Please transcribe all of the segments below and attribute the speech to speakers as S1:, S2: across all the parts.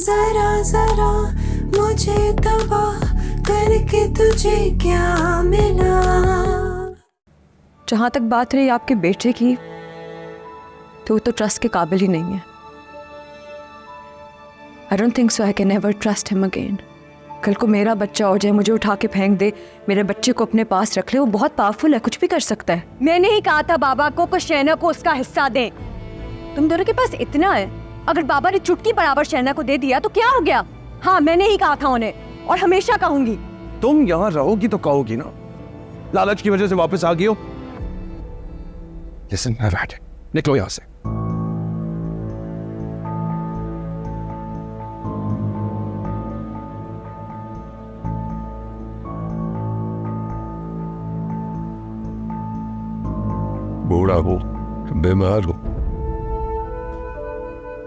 S1: जरा जरा मुझे तबाह करके तुझे क्या मिला।
S2: जहां तक बात रही आपके बेटे की, तो वो तो ट्रस्ट के काबिल ही नहीं है। I don't think so I can ever trust him again. कल को मेरा बच्चा हो जाए, मुझे उठा के फेंक दे, मेरे बच्चे को अपने पास रख ले, वो बहुत पावरफुल है, कुछ भी कर सकता है। मैंने ही कहा था बाबा को शैना को उसका हिस्सा दें। तुम दोनों के पास इतना है, अगर बाबा ने चुटकी बराबर शैना को दे दिया तो क्या हो गया? हाँ, मैंने ही कहा था उन्हें और हमेशा कहूंगी।
S3: तुम यहाँ रहोगी तो कहोगी ना, लालच की वजह से वापस आ गई हो। Listen, I've had it. निकलो यहाँ से।
S4: बूढ़ा हूँ, बीमार हूँ,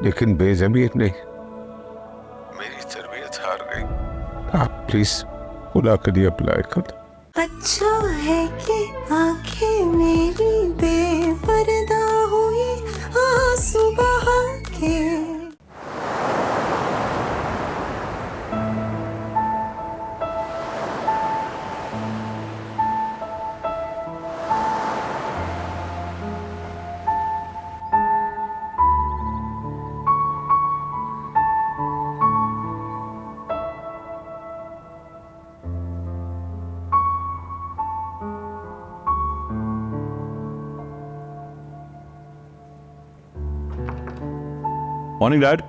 S4: लेकिन बेजमीत नहीं, मेरी तरबियत हार गई। आप प्लीज खुदा के लिए अप्लाई कर।
S1: अच्छा है कि आंखें मेरी बेपर्दा हुई आंसू बहा के।
S3: Morning dad.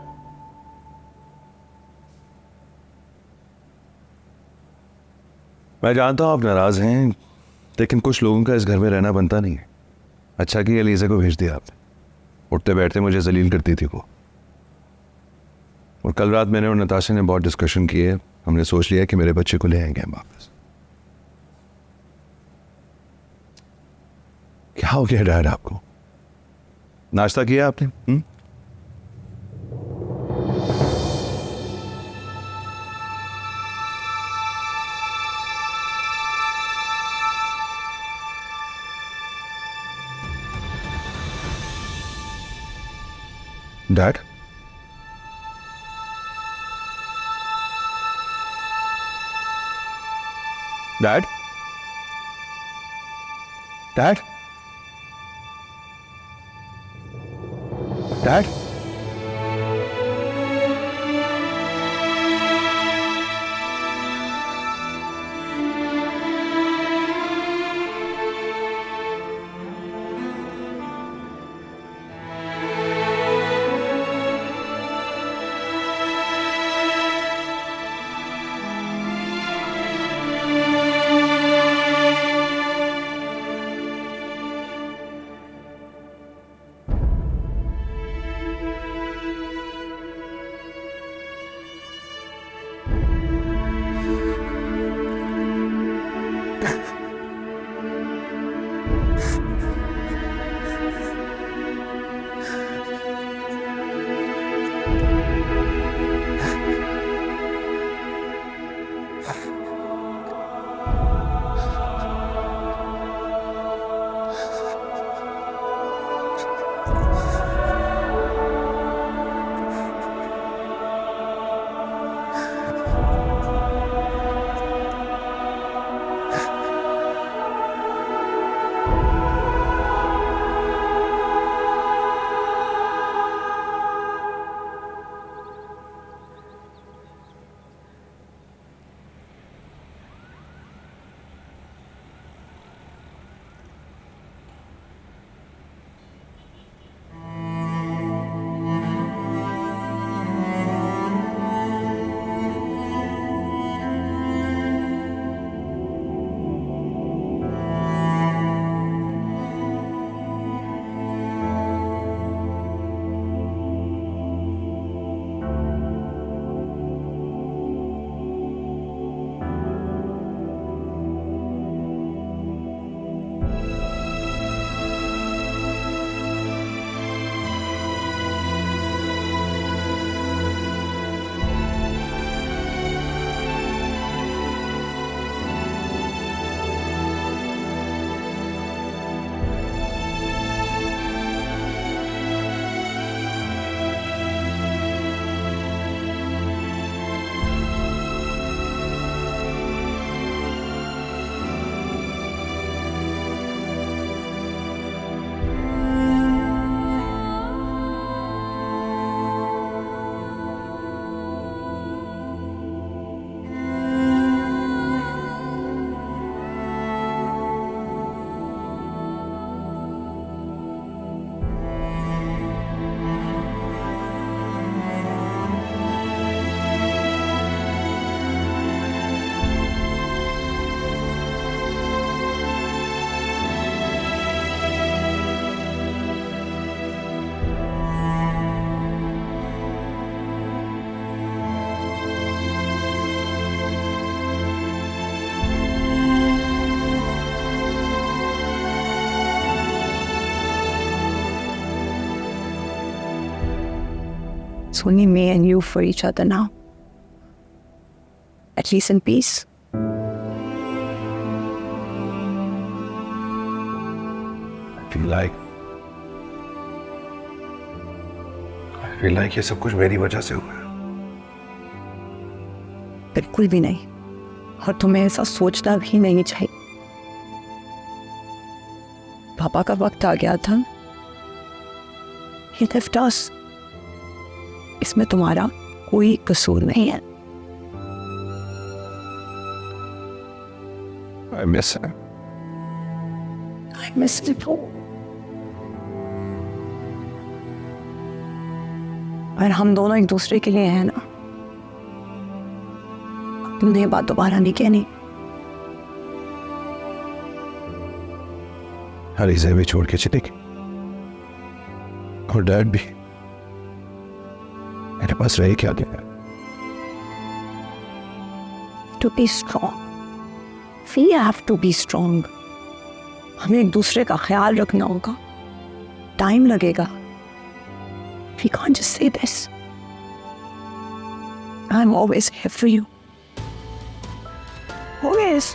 S3: मैं जानता हूं आप नाराज हैं, लेकिन कुछ लोगों का इस घर में रहना बनता नहीं है। अच्छा कि एलिजा को भेज दिया आपने, उठते बैठते मुझे जलील करती थी वो। और कल रात मैंने और नताशा ने बहुत डिस्कशन किए, हमने सोच लिया कि मेरे बच्चे को ले आएंगे हम वापस। क्या हो गया डैड आपको? नाश्ता किया आपने? Dad, dad, dad, dad,
S2: It's only me and you for each other now. At least in peace.
S3: I feel like ये सब कुछ मेरी वजह से हुआ है।
S2: बिल्कुल भी नहीं, और तुम्हें ऐसा सोचना भी नहीं चाहिए। पापा का वक्त आ गया था, He left us. इसमें तुम्हारा कोई कसूर नहीं है।
S4: I miss him.
S2: I miss you too. और हम दोनों एक दूसरे के लिए हैं ना। तुमने ये बात दोबारा नहीं कहनी।
S3: अलीज़ा भी छोड़ के चली गई और डैड भी। मेरे पास रही क्या गया?
S2: To be strong. We have to be strong. हमें एक दूसरे का ख्याल रखना होगा। टाइम लगेगा। We can't just say this. I'm always here for you. Always.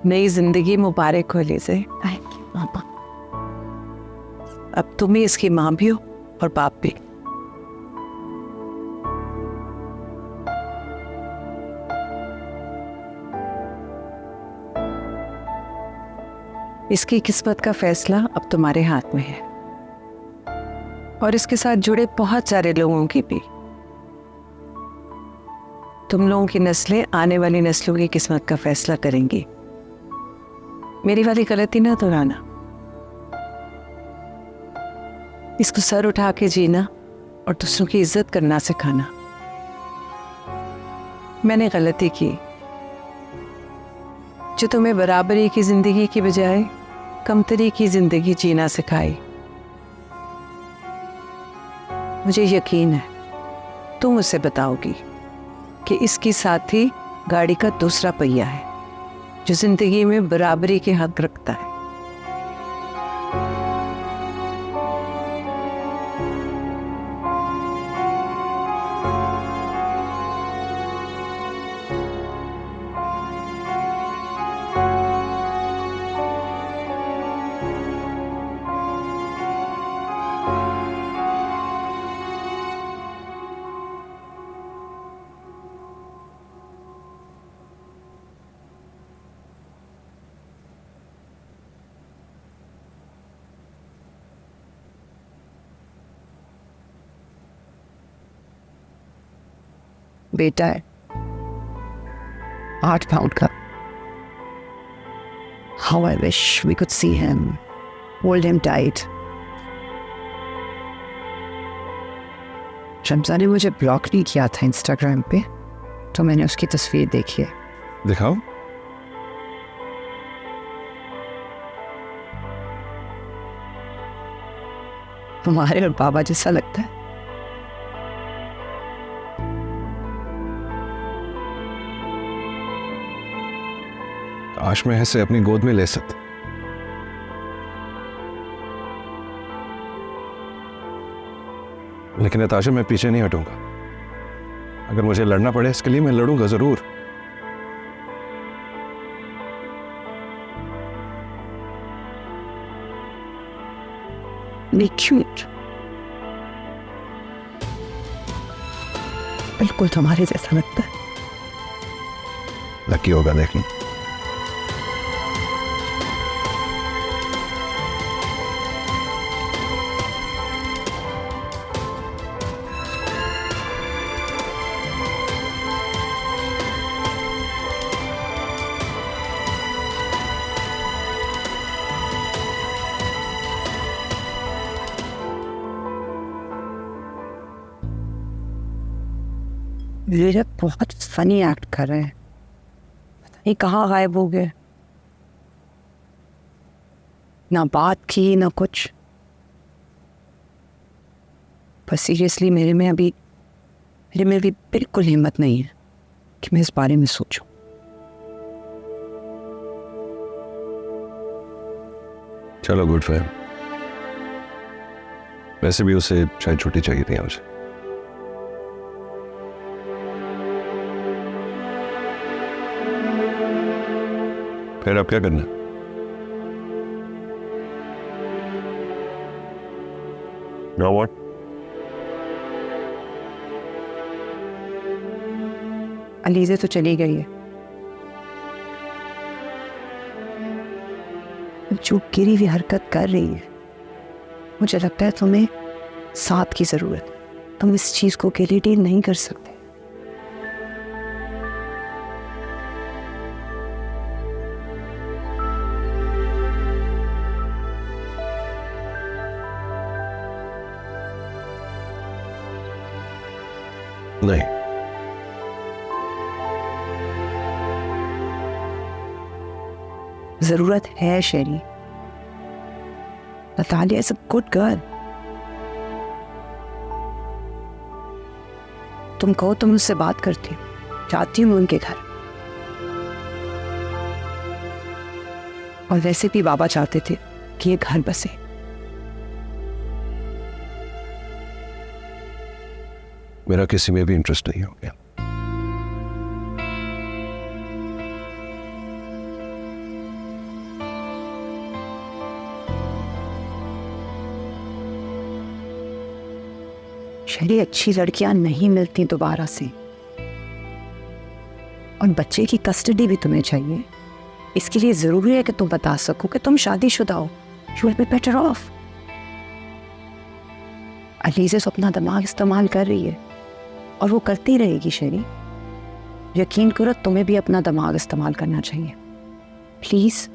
S2: नई जिंदगी मुबारक हो लीजिए। थैंक यू पापा। अब तुम ही इसकी माँ भी हो और बाप भी। इसकी किस्मत का फैसला अब तुम्हारे हाथ में है, और इसके साथ जुड़े बहुत सारे लोगों की भी। तुम लोगों की नस्लें आने वाली नस्लों की किस्मत का फैसला करेंगी। मेरी वाली गलती ना दोहराना। इसको सर उठा के जीना और दूसरों की इज्जत करना सिखाना। मैंने गलती की जो तुम्हें बराबरी की जिंदगी की बजाय कमतरी की जिंदगी जीना सिखाई। मुझे यकीन है तुम उसे बताओगी कि इसकी साथी गाड़ी का दूसरा पहिया है जो जिंदगी में बराबरी के हक रखता है। बेटा है 8 पाउंड का। How I wish we could see him, hold him tight. Shamsa ने मुझे ब्लॉक नहीं किया था इंस्टाग्राम पे, तो मैंने उसकी तस्वीर देखी है।
S3: दिखाओ।
S2: तुम्हारे और बाबा जैसा लगता है।
S3: काश मैं इसे अपनी गोद में ले सकता, लेकिन नताशा मैं पीछे नहीं हटूंगा। अगर मुझे लड़ना पड़े इसके लिए मैं लड़ूंगा जरूर।
S2: इतनी क्यूट, बिल्कुल तुम्हारे जैसा लगता है।
S3: लकी होगा देखना।
S2: ये बहुत फनी एक्ट कर रहे हैं, पता नहीं कहाँ गायब हो गए, ना बात की ना कुछ। पर सीरियसली मेरे में अभी बिल्कुल हिम्मत नहीं है कि मैं इस बारे में सोचूं।
S3: चलो गुड फॉर हिम। वैसे भी उसे शायद छुट्टी चाहिए थी मुझे। फिर अब क्या करना? Now what?
S2: अलीज़ा तो चली गई है, जो गिरी हुई हरकत कर रही है, मुझे लगता है तुम्हें साथ की जरूरत है। तुम इस चीज को अकेले डील नहीं कर सकते।
S3: नहीं,
S2: जरूरत है शेरी। Natalia is a good girl. तुम कहो तो मुझसे बात करती हूँ, जाती हूँ उनके घर। और वैसे भी बाबा चाहते थे कि ये घर बसे।
S3: मेरा किसी में भी इंटरेस्ट नहीं हो गया।
S2: शहरी अच्छी लड़कियां नहीं मिलती दोबारा से, और बच्चे की कस्टडी भी तुम्हें चाहिए। इसके लिए जरूरी है कि तुम बता सको कि तुम शादीशुदा हो। You will be better of. Aliza अपना दिमाग इस्तेमाल कर रही है और वो करती रहेगी शेरी। यकीन करो, तुम्हें भी अपना दिमाग इस्तेमाल करना चाहिए प्लीज।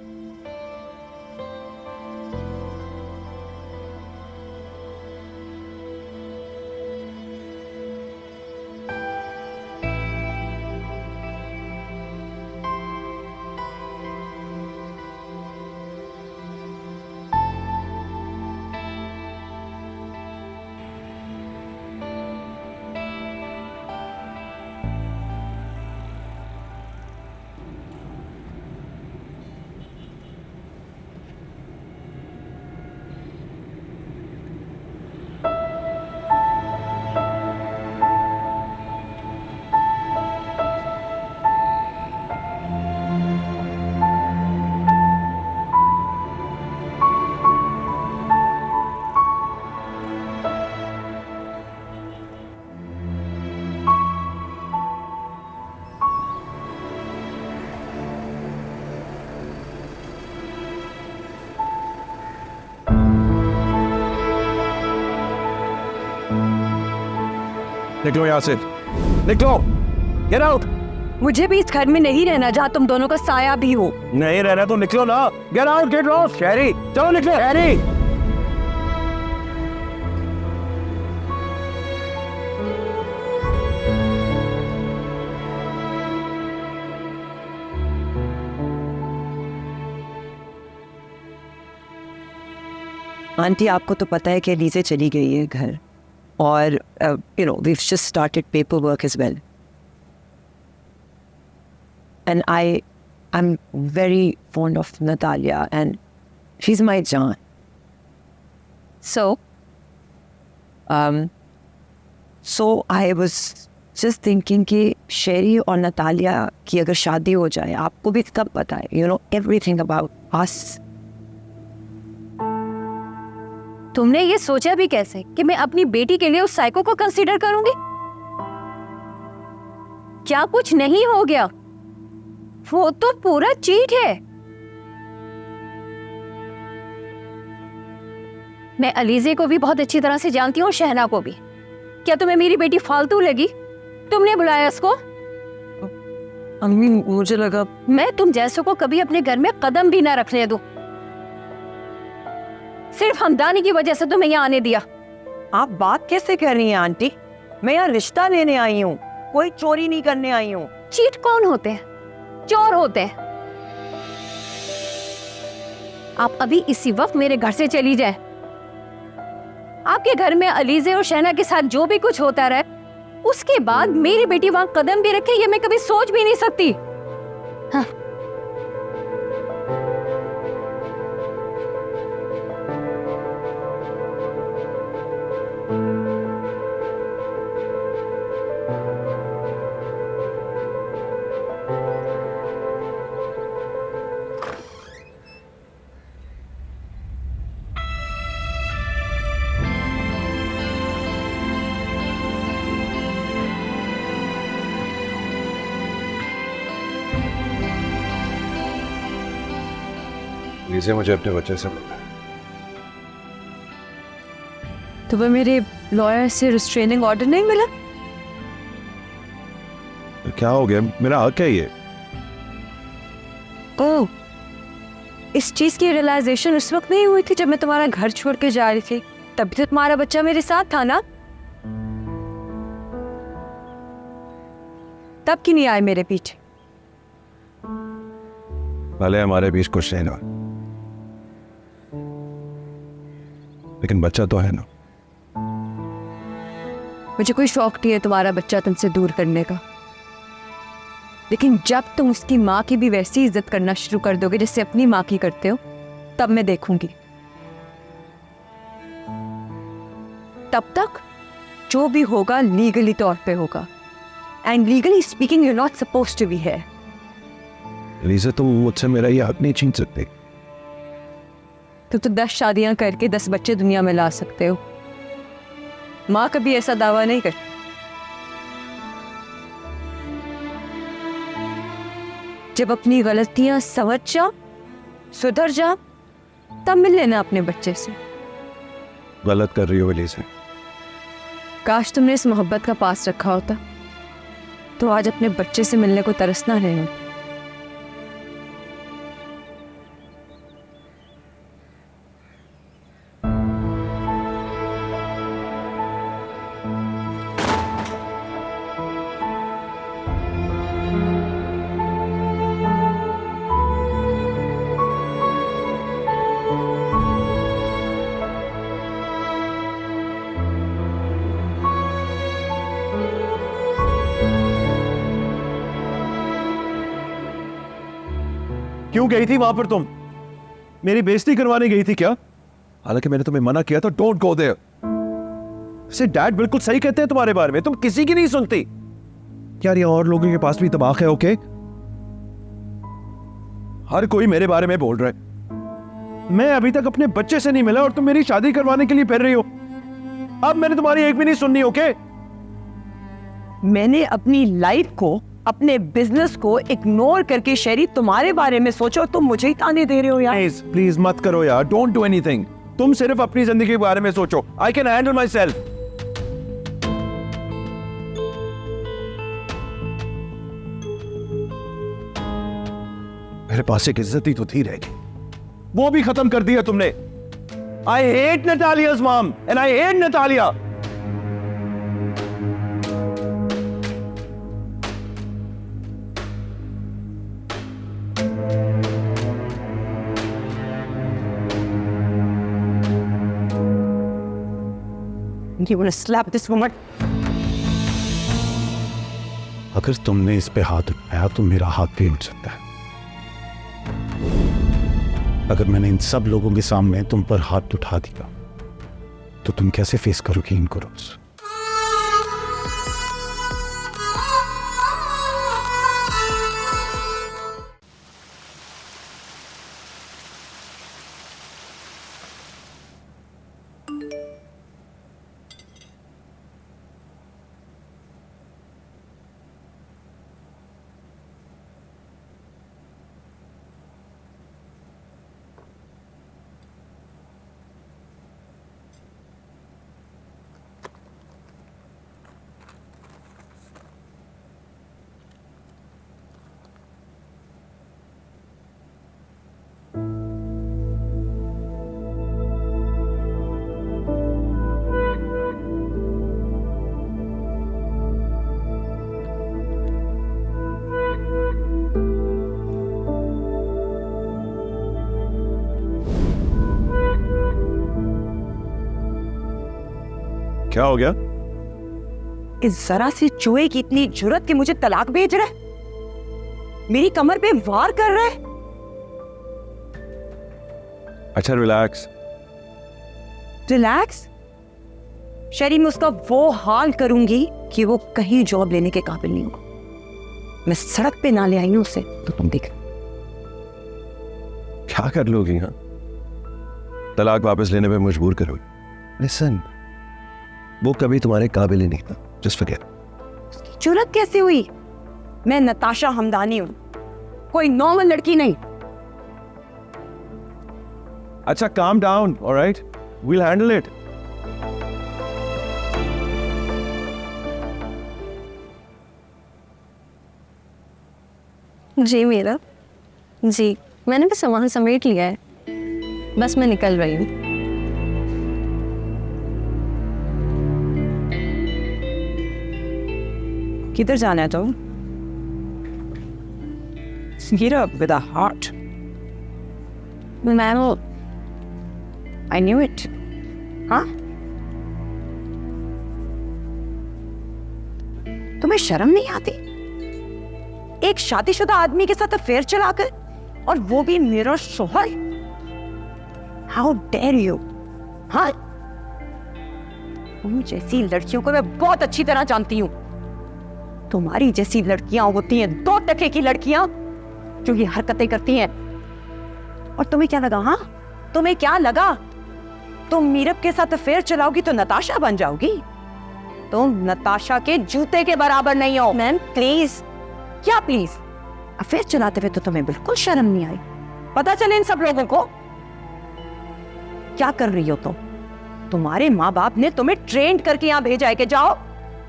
S3: निकलो यहाँ से, निकलो, गेट आउट।
S2: मुझे भी इस घर में नहीं रहना जहाँ तुम दोनों का साया भी हो।
S3: नहीं रहना तो निकलो ना। Get out, get lost. शहरी, चलो निकलो। शहरी,
S2: आंटी आपको तो पता है कि अलीज़ा चली गई है घर, और you know we've just started paperwork as well, and I'm very fond of Natalia and she's my Jaan. So I was just thinking कि शेरी और नतालिया की अगर शादी हो जाए, आपको भी कब पता है, you know everything about us, तुमने ये सोचा भी कैसे कि मैं अपनी बेटी के लिए उस साइको को कंसीडर करूंगी? क्या कुछ नहीं हो गया? वो तो पूरा चीट है। मैं अलीजे को भी बहुत अच्छी तरह से जानती हूँ और शहना को भी। क्या तुम्हें मेरी बेटी फालतू लगी? तुमने बुलाया उसको?
S1: अम्मी मुझे लगा
S2: मैं तुम जैसों को कभी अपने घर में कदम भी ना रखने दूं। सिर्फ हमदानी की वजह से तुम्हें यहाँ आने दिया।
S1: आप बात कैसे कर रही हैं आंटी? मैं यहाँ रिश्ता लेने आई हूँ, कोई चोरी नहीं करने आई हूँ।
S2: चीट कौन होते हैं? चोर होते हैं। आप अभी इसी वक्त मेरे घर से चली जाए। आपके घर में अलीजे और शहना के साथ जो भी कुछ होता रहे, उसके बाद मेरी बेटी वहां कदम भी रखे ये मैं कभी सोच भी नहीं सकती। हाँ।
S3: इसे मुझे अपने बच्चे से मिलना है।
S2: तो वह मेरे लॉयर से रिस्ट्रेनिंग ऑर्डर नहीं मिला?
S3: तो क्या हो गया? मेरा हक है ये।
S2: ओह, इस चीज की रियलाइजेशन उस वक्त नहीं हुई थी जब मैं तुम्हारा घर छोड़ के जा रही थी। तभी तो तुम्हारा बच्चा मेरे साथ था ना? तब क्यों नहीं आए मेरे पीछे?
S3: भले हमारे बीच कुछ नहीं हुआ, लेकिन बच्चा तो है ना।
S2: मुझे कोई शौक नहीं है तुम्हारा बच्चा तुमसे दूर करने का, लेकिन जब तुम उसकी माँ की भी वैसी इज्जत करना शुरू कर दोगे जैसे अपनी माँ की करते हो, तब मैं देखूंगी। तब तक जो भी होगा लीगली तौर पे होगा, and legally speaking you not supposed to be here.
S3: Lisa, तुम मुझसे मेरा ये हक नहीं छीन सकते।
S2: तुम तो 10 शादियां करके 10 बच्चे दुनिया में ला सकते हो। माँ कभी ऐसा दावा नहीं करती। जब अपनी गलतियां समझ जाओ, सुधर जाओ, तब मिल लेना अपने बच्चे से।
S3: गलत कर रही हो लीजा।
S2: काश तुमने इस मोहब्बत का पास रखा होता तो आज अपने बच्चे से मिलने को तरसना नहीं होता।
S5: क्यों गई थी वहां पर तुम? मेरी बेइज्जती करवाने गई थी क्या? हालांकि मैंने तुम्हें मना किया था, डोंट गो देयर। से डैड बिल्कुल सही कहते हैं तुम्हारे बारे में, तुम किसी की नहीं सुनती। यार ये और लोगों के पास भी दिमाग है, ओके? हर कोई मेरे बारे में बोल रहा है। मैं अभी तक अपने बच्चे से नहीं मिला और तुम मेरी शादी करवाने के लिए फिर रही हो। अब मैंने तुम्हारी एक भी नहीं सुननी, ओके?
S1: मैंने अपनी लाइफ को, अपने बिजनेस को इग्नोर करके शहरी तुम्हारे बारे में सोचो, तुम मुझे ही ताने दे रहे हो यार।
S5: प्लीज प्लीज मत करो यार, डोंट डू एनीथिंग। तुम सिर्फ अपनी जिंदगी के बारे में सोचो। I can handle my self. मेरे पास एक इज्जत ही तो थी, रह गई, वो भी खत्म कर दिया तुमने। I hate Natalia's mom and I hate Natalia.
S1: You wanna slap this woman?
S4: अगर तुमने इस पे हाथ उठाया तो मेरा हाथ भी उठ सकता है। अगर मैंने इन सब लोगों के सामने तुम पर हाथ उठा दिया तो तुम कैसे फेस करोगी इनको रोज?
S5: क्या हो गया?
S1: इस जरा सी चूहे की इतनी जुर्रत कि मुझे तलाक भेज रहा है, मेरी कमर पे वार कर रहा है।
S5: अच्छा रिलैक्स।
S1: रिलैक्स? शरी, मैं उसका वो हाल करूंगी कि वो कहीं जॉब लेने के काबिल नहीं होगा। मैं सड़क पे ना ले आई हूं उसे, तो तुम देख।
S5: क्या कर लोगी? हाँ, तलाक वापस लेने पे मजबूर करोगी। लिसन, वो कभी तुम्हारे काबिल ही नहीं था। Just forget.
S1: जुर्रत कैसे हुई? मैं नताशा हमदानी हूं, कोई नॉर्मल लड़की नहीं।
S5: अच्छा, calm down, all right? We'll handle it.
S2: जी मेरा जी, मैंने भी सामान समेट लिया है, बस मैं निकल रही हूँ।
S1: किधर जाना है तुम? Get up with a heart.
S2: Ma'am,
S1: I knew it. हाँ? तुम्हें शर्म नहीं आती? एक शादीशुदा आदमी के साथ अफेयर चलाकर, और वो भी मेरा शोहर। How dare you? हाँ? तुम जैसी लड़कियों को मैं बहुत अच्छी तरह जानती हूँ। तुम्हारी जैसी लड़कियां होती हैं 2 टके की लड़कियां जो ये हरकतें करती हैं। और तुम्हें क्या लगा? हाँ, तुम्हें क्या लगा? तुम मीरब के साथ अफेयर चलाओगी तो नताशा बन जाओगी? तुम नताशा के जूते के बराबर नहीं हो। Ma'am please. क्या प्लीज? अफेयर चलाते हुए तो तुम्हें बिल्कुल शर्म नहीं आई। पता चले इन सब लोगों को। क्या कर रही हो तुम? तुम्हारे माँ बाप ने तुम्हें ट्रेन करके यहाँ भेजा है कि जाओ,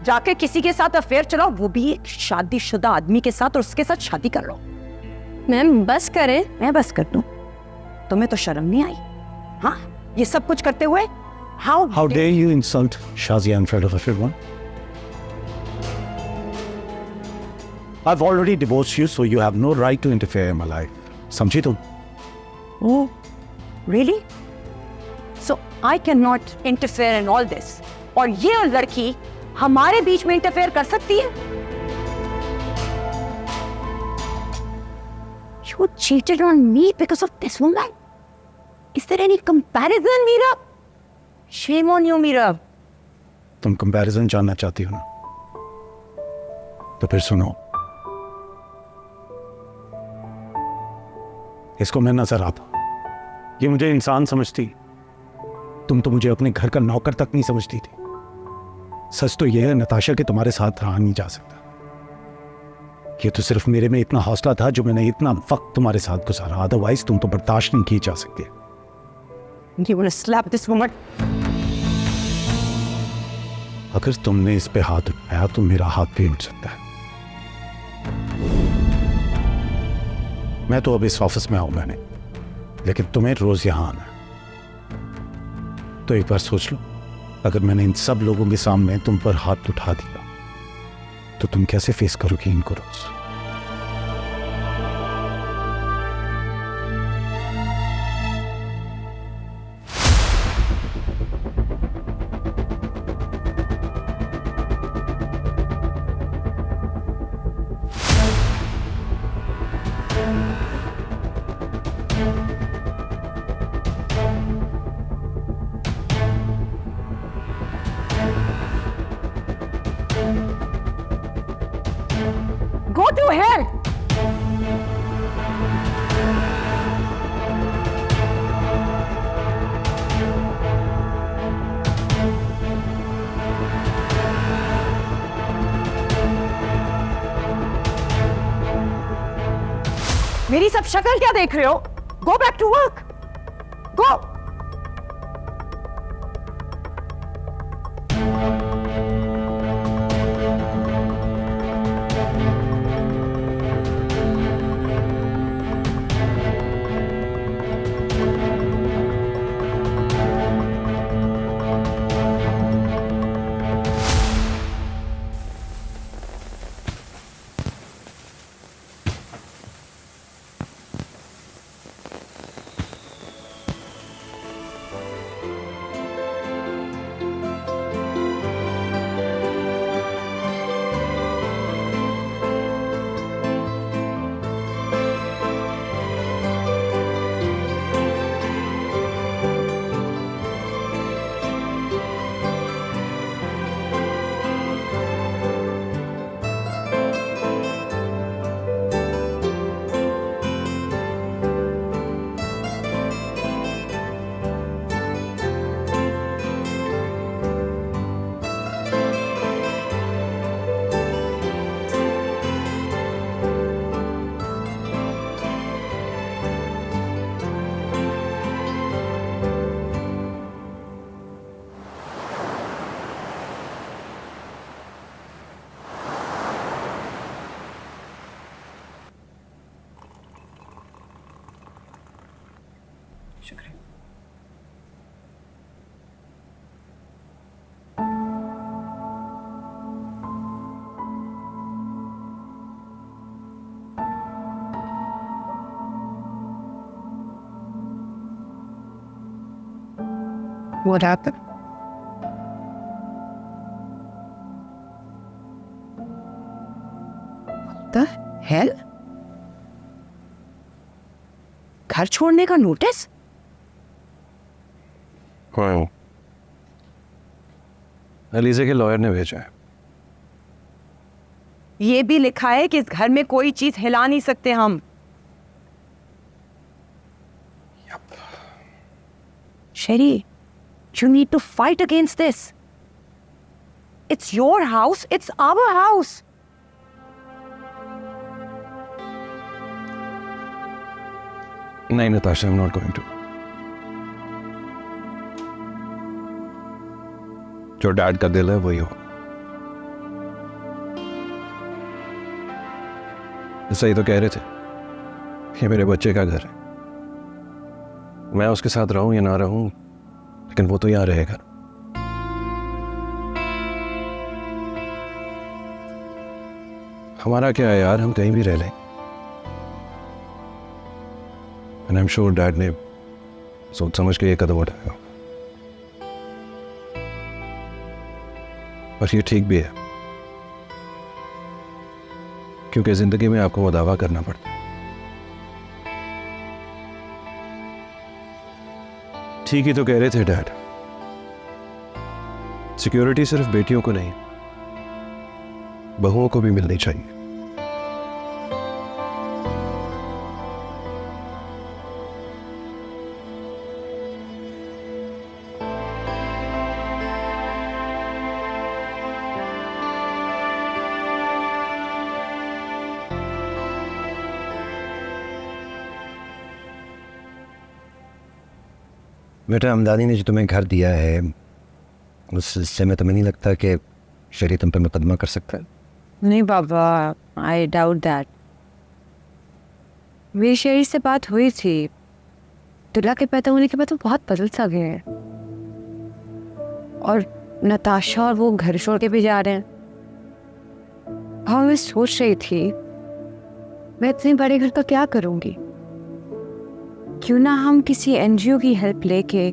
S1: जाके किसी के साथ अफेयर चलाओ, वो भी एक शादीशुदा आदमी के साथ, और उसके साथ शादी कर लो।
S2: मैम बस करें।
S1: मैं बस कर दूं? तुम्हें तो शर्म नहीं आई? हाँ, ये सब कुछ करते हुए?
S6: How dare you insult Shazia in front of everyone? I've already divorced you, so you have no right to interfere in my life. समझी तुम?
S1: Oh, really? So I cannot interfere in all this. और ये लड़की हमारे बीच में interfere कर सकती है? You cheated on me because of this woman. Is there any comparison, Meera? Shame on you, Meera.
S6: तुम कंपैरिजन जानना चाहती हो ना? तो फिर सुनो, इसको मैं नजर आता, ये मुझे इंसान समझती, तुम तो मुझे अपने घर का नौकर तक नहीं समझती थी। सच तो यह है नताशा कि तुम्हारे साथ रहा नहीं जा सकता। ये तो सिर्फ मेरे में इतना हौसला था जो मैंने इतना वक्त तुम्हारे साथ गुजारा, अदरवाइज तुम तो बर्दाश्त नहीं की जा सकती।
S1: You want to slap this woman?
S6: अगर तुमने इस पे हाथ उठाया तो मेरा हाथ भी उठ सकता है। मैं तो अब इस ऑफिस में आऊंगा नहीं, लेकिन तुम्हें रोज यहां आना है। तो एक बार सोच लो, अगर मैंने इन सब लोगों के सामने तुम पर हाथ उठा दिया तो तुम कैसे फेस करोगी इनको रोज?
S1: Go to hell! मेरी सब शक्ल क्या देख रहे हो? Go back to work. Go.
S2: What happened?
S1: The hell? घर छोड़ने का नोटिस?
S3: हाँ, अलीजा के लॉयर ने भेजा है।
S1: ये भी लिखा है कि इस घर में कोई चीज हिला नहीं सकते हम। शेरी, you need to fight against this. It's your house, it's our house.
S3: नहीं Natasha, I'm not going to. जो डैड का दिल है वही हो। सही तो कह रहे थे, ये मेरे बच्चे का घर है। मैं उसके साथ रहूं या ना रहूं, लेकिन वो तो यहां रहेगा। हमारा क्या है यार, हम कहीं भी रह लें। And I am sure dad ने सोच समझ के ये कदम उठाया, और ये ठीक भी है, क्योंकि जिंदगी में आपको वो दावा करना पड़ता है। ठीक ही तो कह रहे थे डैड, सिक्योरिटी सिर्फ बेटियों को नहीं, बहुओं को भी मिलनी चाहिए।
S7: बेटा, अमदानी ने जो तुम्हें घर दिया है उससे में तुम्हें नहीं लगता कि शरी तुम पे मुकदमा कर सकता है?
S2: नहीं बाबा, आई डाउट दैट। मेरी शेरी से बात हुई थी, दुल्हा के पैदा होने के बाद वो बहुत बदल सा गए हैं, और नताशा और वो घर छोड़ के भी जा रहे हैं। हाँ, मैं सोच रही थी मैं इतने बड़े घर का क्या करूँगी, क्यों ना हम किसी एनजीओ की हेल्प लेके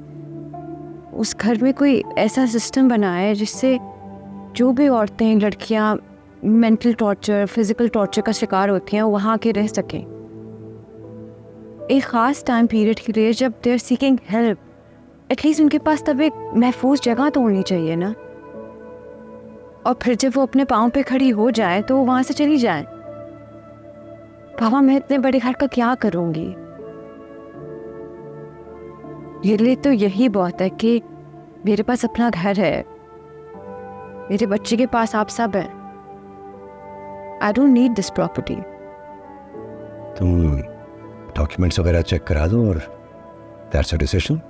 S2: उस घर में कोई ऐसा सिस्टम बनाए जिससे जो भी औरतें, लड़कियां मेंटल टॉर्चर, फिजिकल टॉर्चर का शिकार होती हैं, वहाँ के रह सकें एक ख़ास टाइम पीरियड के लिए, जब they are seeking help. At least उनके पास तब एक महफूज जगह तो होनी चाहिए ना, और फिर जब वो अपने पाँव पे खड़ी हो जाए तो वो वहाँ से चली जाए। पापा, मैं इतने बड़े घर का क्या करूँगी? मेरे लिए तो यही बहुत है कि मेरे पास अपना घर है, मेरे बच्चे के पास आप सब हैं। I don't need this property.
S7: तुम डॉक्यूमेंट्स वगैरह चेक करा दो और दैट्स अ डिसीजन।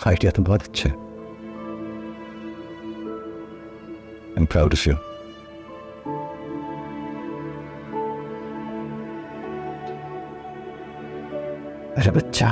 S7: आइडिया तो बहुत अच्छा है। I am proud of you. अरे बच्चा,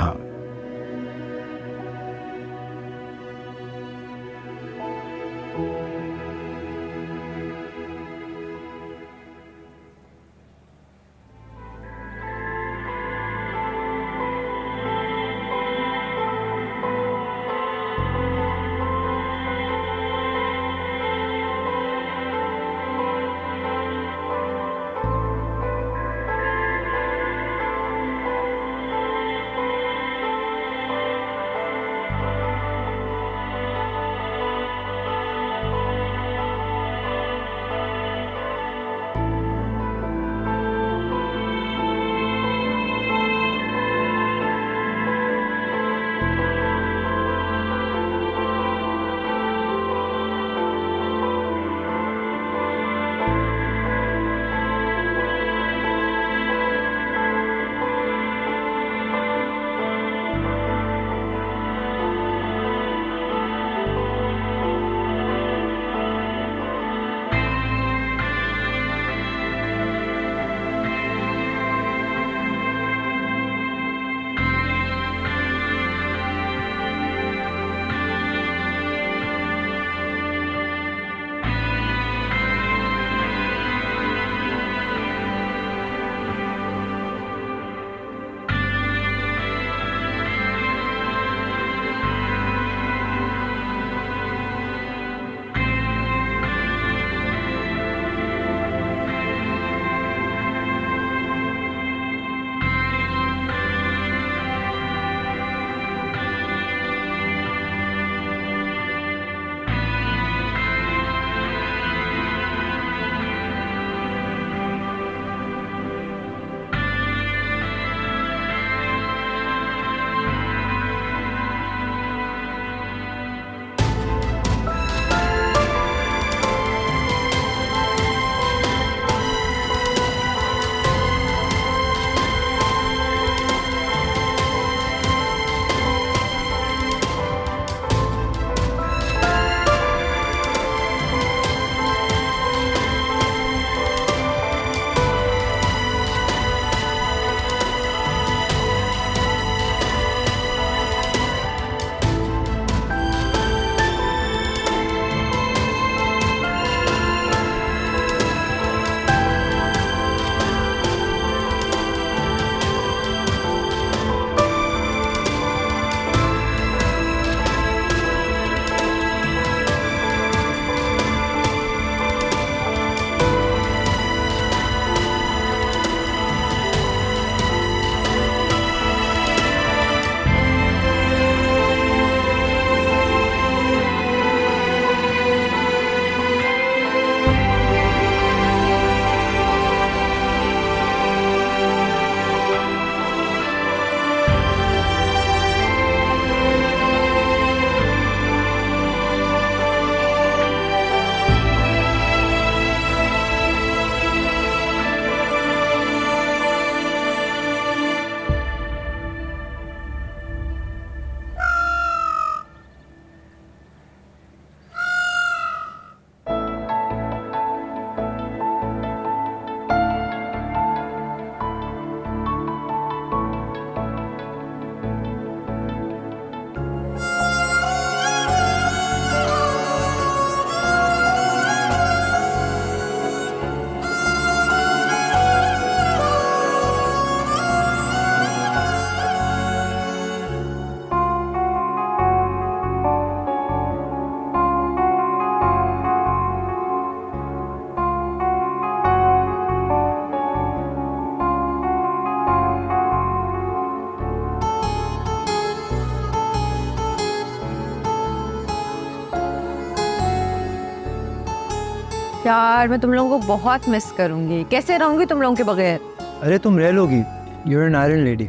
S2: यार मैं तुम लोगों को बहुत मिस करूंगी। कैसे रहूंगी तुम लोगों के बगैर?
S8: अरे तुम रह लोगी, you are an iron lady.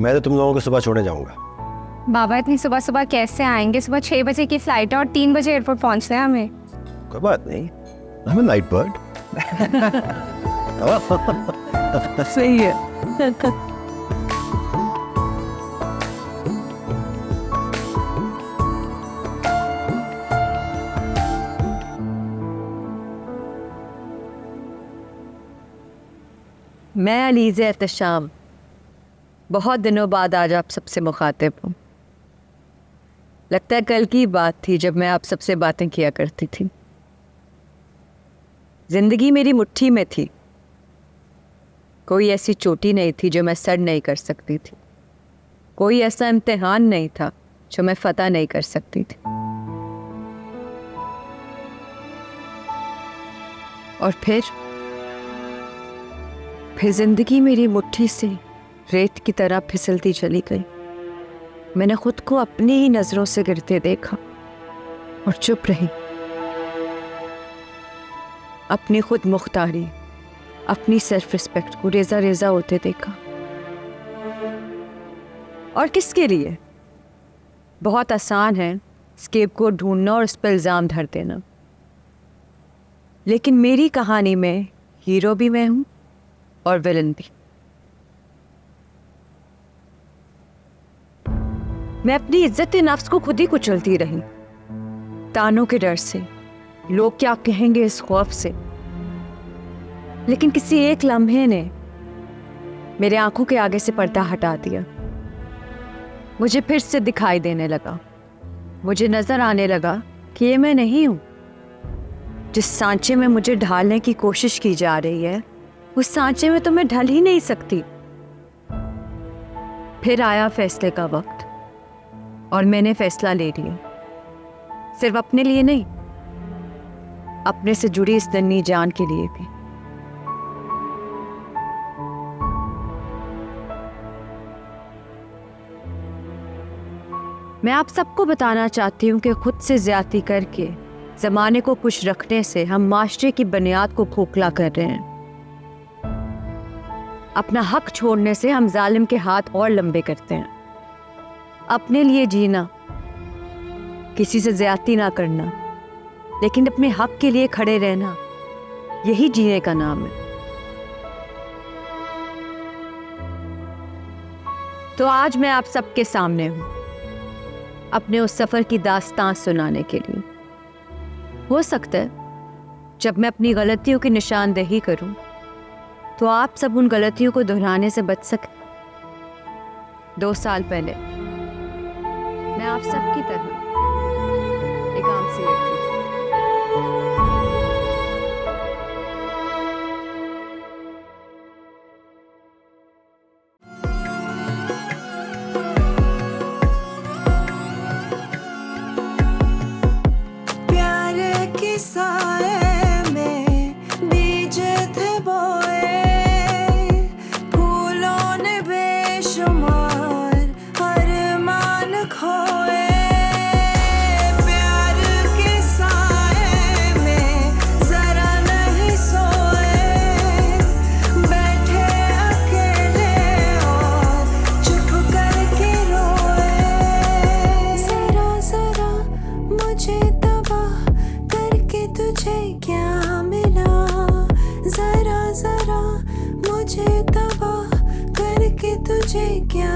S7: मैं तो तुम लोगों को सुबह छोड़ने जाऊंगा।
S9: बाबा इतनी सुबह सुबह कैसे आएंगे? सुबह 6 बजे की फ्लाइट है और 3 बजे एयरपोर्ट पहुंचना है हमें।
S7: कोई बात नहीं, I am a night bird.
S2: सही है। मैं अलीज़े एहतशाम बहुत दिनों बाद आज आप सबसे मुखातिब हूँ। लगता है कल की बात थी जब मैं आप सबसे बातें किया करती थी। जिंदगी मेरी मुट्ठी में थी, कोई ऐसी चोटी नहीं थी जो मैं सर नहीं कर सकती थी, कोई ऐसा इम्तिहान नहीं था जो मैं फतह नहीं कर सकती थी। और फिर जिंदगी मेरी मुट्ठी से रेत की तरह फिसलती चली गई। मैंने खुद को अपनी ही नजरों से गिरते देखा और चुप रही। अपनी खुद मुख्तारी, अपनी सेल्फ रिस्पेक्ट को रेजा रेजा होते देखा। और किसके लिए? बहुत आसान है स्केप को ढूंढना और उस पर इल्जाम धर देना, लेकिन मेरी कहानी में हीरो भी मैं हूं और विलन भी। मैं अपनी इज्जत नफ्स को खुद ही कुचलती रही, तानों के डर से, लोग क्या कहेंगे इस खौफ से। लेकिन किसी एक लम्हे ने मेरे आंखों के आगे से पर्दा हटा दिया। मुझे फिर से दिखाई देने लगा, मुझे नजर आने लगा कि ये मैं नहीं हूं। जिस सांचे में मुझे ढालने की कोशिश की जा रही है, उस सांचे में तो मैं ढल ही नहीं सकती। फिर आया फैसले का वक्त और मैंने फैसला ले लिया, सिर्फ अपने लिए नहीं, अपने से जुड़ी इस नन्ही जान के लिए भी। मैं आप सबको बताना चाहती हूँ कि खुद से ज्यादती करके जमाने को खुश रखने से हम माशरे की बुनियाद को खोखला कर रहे हैं। अपना हक छोड़ने से हम जालिम के हाथ और लंबे करते हैं। अपने लिए जीना, किसी से ज्यादती ना करना, लेकिन अपने हक के लिए खड़े रहना, यही जीने का नाम है। तो आज मैं आप सबके सामने हूं, अपने उस सफर की दास्तान सुनाने के लिए। हो सकता है जब मैं अपनी गलतियों की निशानदेही करूं तो आप सब उन गलतियों को दोहराने से बच सके। 2 साल पहले मैं आप सबकी तरह एक आम सी लड़की थी।
S10: साए में बीज थे बोए, फूलों ने बेशुमार अरमान खोए। प्यार के साए में जरा नहीं सोए, बैठे अकेले और चुप करके रोए। जरा जरा मुझे तुझे क्या मिला, जरा जरा मुझे तबाह करके तुझे क्या